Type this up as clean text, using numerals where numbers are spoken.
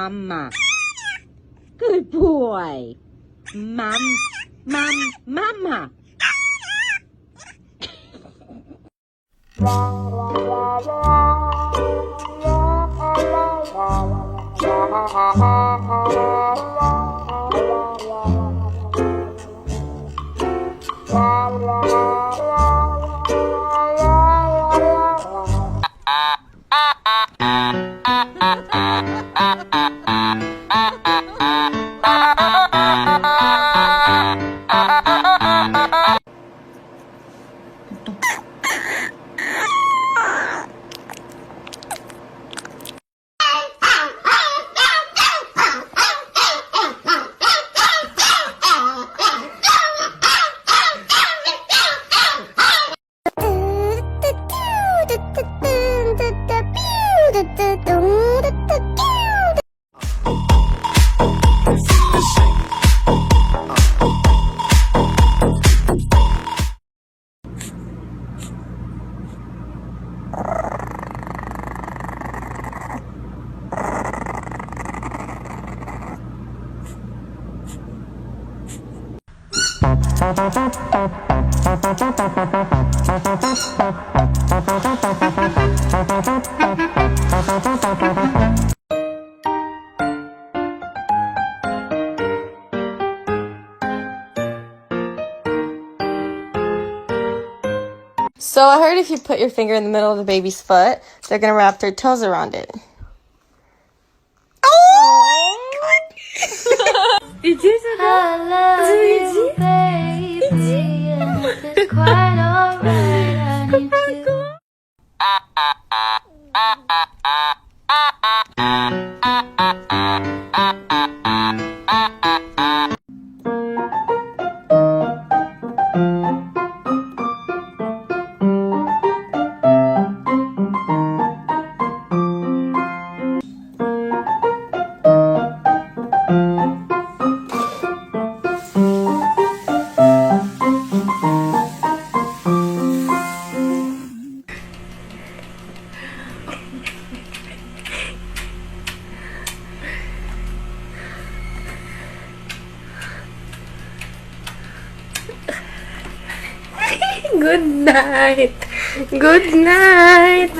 Mama. Good boy. Mama. So I heard if you put your finger in the middle of the baby's foot, they're going to wrap their toes around it. Oh! Did you say that? I love you, baby, and if it's quite alright, I need to. Good night. Good night.